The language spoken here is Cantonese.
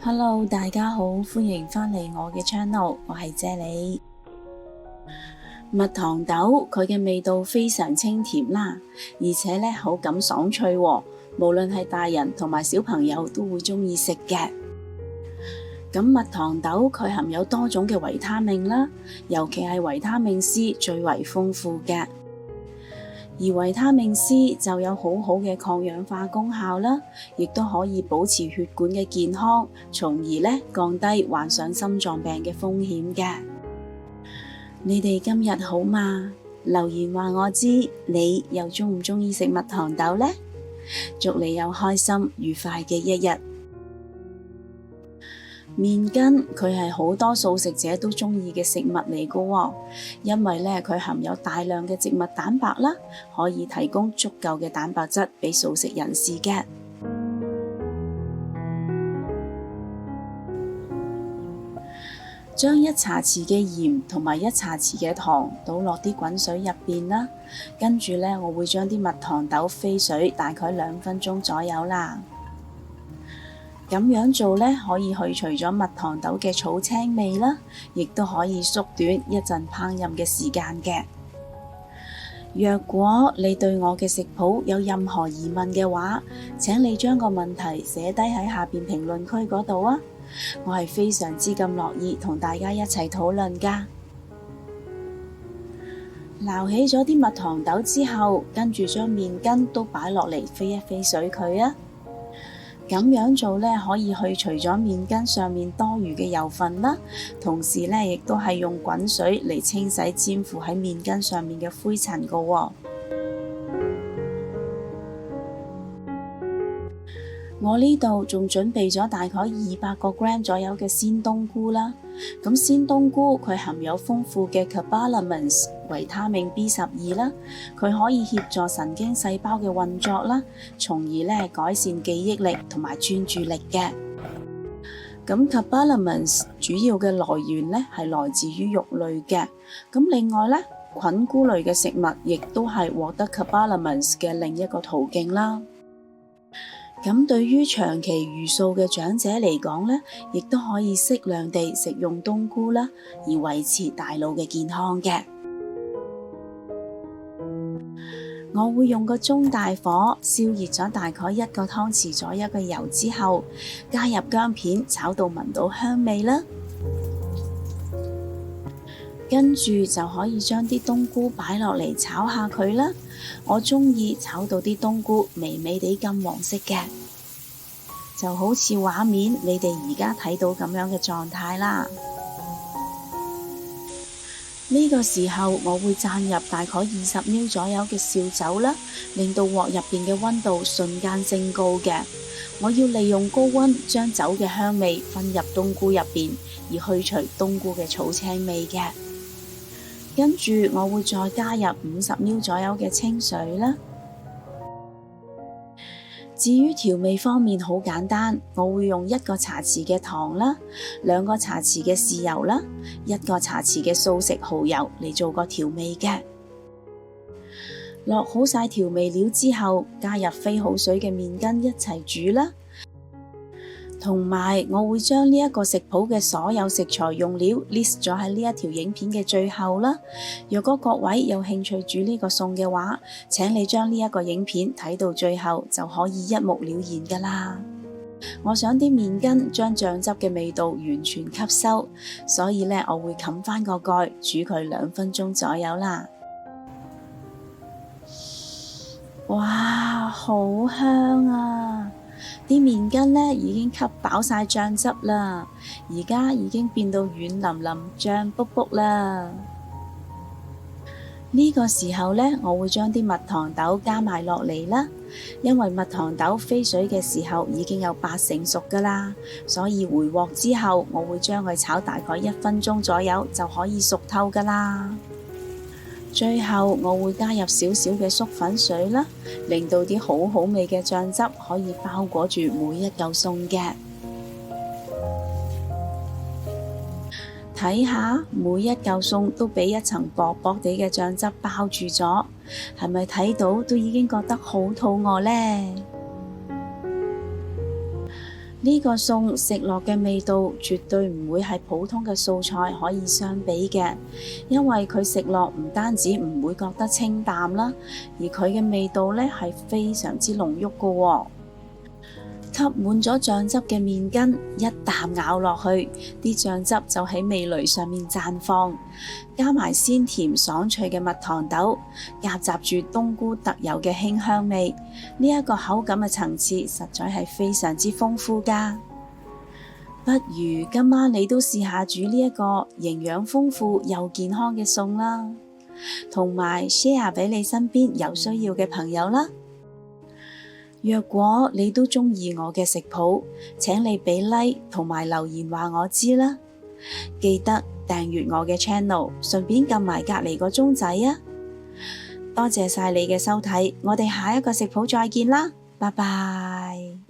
Hello，大家好，歡迎返嚟我嘅 channel，我係啫喱。蜜糖豆佢嘅味道非常清甜啦，而且咧口感爽脆喎，無論係大人同埋小朋友都會鍾意食嘅。咁蜜糖豆佢含有多種嘅維他命啦，尤其係維他命 C 最為豐富嘅。而維他命 C 就有好好嘅抗氧化功效啦，亦都可以保持血管嘅健康，從而咧降低患上心臟病嘅風險嘅。你哋今日好嗎？留言話我知，你又鍾唔鍾意食蜜糖豆呢？祝你有開心愉快嘅一日。麵筋佢係好多素食者都鍾意嘅食物嚟噶喎，因為咧佢含有大量嘅植物蛋白啦，可以提供足夠嘅蛋白質俾素食人士嘅。將1茶匙嘅鹽同埋1茶匙嘅糖倒落啲滾水入邊啦，跟住咧我會將啲蜜糖豆飛水大概2分鐘左右啦。咁樣做咧，可以去除咗蜜糖豆嘅草青味啦，亦都可以縮短一陣烹飪嘅時間嘅。若果你對我嘅食譜有任何疑問嘅話，請你將個問題寫低喺下邊評論區嗰度啊，我係非常之咁樂意同大家一齊討論㗎。撈起咗啲蜜糖豆之後，跟住將麵筋都擺落嚟飛一飛水佢啊。咁樣做咧，可以去除咗麵筋上面多餘嘅油分啦，同時咧亦都係用滾水嚟清洗黏附喺麵筋上面嘅灰塵噶喎。我呢度仲準備咗大概200個 gram 左右嘅鮮冬菇啦。咁鮮冬菇佢含有豐富嘅 cobalamin 維他命 B12啦，佢可以協助神經細胞嘅運作啦，從而咧改善記憶力同埋專注力嘅。咁 cobalamin 主要嘅來源咧係來自於肉類嘅。咁另外咧，菌菇類嘅食物亦都係獲得 cobalamin 嘅另一個途徑啦。咁對於長期茹素嘅長者嚟講咧，亦都可以適量地食用冬菇啦，而維持大腦嘅健康嘅。我會用個中大火燒熱咗大概1個湯匙左右嘅油之後，加入薑片炒到聞到香味啦。跟住就可以將啲冬菇擺落嚟炒下佢啦。我鍾意炒到啲冬菇微微地金黃色嘅，就好似畫面你哋而家睇到咁樣嘅狀態啦。呢個時候我會蘸入大概20ml左右嘅紹酒啦，令到鑊入邊嘅溫度瞬間升高嘅。我要利用高溫將酒嘅香味分入冬菇入邊，而去除冬菇嘅草青味嘅。跟住我會再加入50ml左右嘅清水啦。至於調味方面好簡單，我會用1個茶匙嘅糖啦，2個茶匙嘅豉油啦，1個茶匙嘅素食蠔油嚟做個調味嘅。落好晒調味料之後，加入飛好水嘅麵筋一齊煮啦。同埋我會將呢一個食譜嘅所有食材用料 list 咗喺呢一條影片嘅最後啦。若果各位有興趣煮呢個餸嘅話，請你將呢一個影片睇到最後，就可以一目了然噶啦。我想啲麵筋將醬汁嘅味道完全吸收，所以咧我會冚翻個蓋煮佢2分鐘左右啦。哇，好香啊！啲麵筋咧已經吸飽晒醬汁啦，而家已經變到軟淋淋、脹卜卜啦。呢個時候咧，我會將啲蜜糖豆加埋落嚟啦，因為蜜糖豆飛水嘅時候已經有80%熟噶啦，所以回鑊之後，我會將佢炒大概1分鐘左右就可以熟透噶啦。最後我會加入少少嘅粟粉水啦，令到啲好好味嘅醬汁可以包裹住每一嚿餸嘅。睇下每一嚿餸都俾一層薄薄地嘅醬汁包住咗，係咪睇到都已經覺得好肚餓呢？呢個餸食落嘅味道絕對唔會係普通嘅素菜可以相比嘅，因為佢食落唔單止唔會覺得清淡啦，而佢嘅味道呢係非常之濃郁㗎喎。吸滿咗醬汁嘅麵筋，一啖咬落去，啲醬汁就喺味蕾上面綻放，加埋鮮甜爽脆嘅蜜糖豆，夾雜住冬菇特有嘅馨香味，呢一個口感嘅層次實在係非常之豐富㗎。不如今晚你都試下煮呢一個營養豐富又健康嘅餸啦，同埋 share 俾你身邊有需要嘅朋友啦。若果你都鍾意我嘅食譜，請你俾 like 同埋留言話我知啦。記得訂閱我嘅 channel， 順便撳埋隔離個鐘仔啊！多謝晒你嘅收睇，我哋下一個食譜再見啦，拜拜。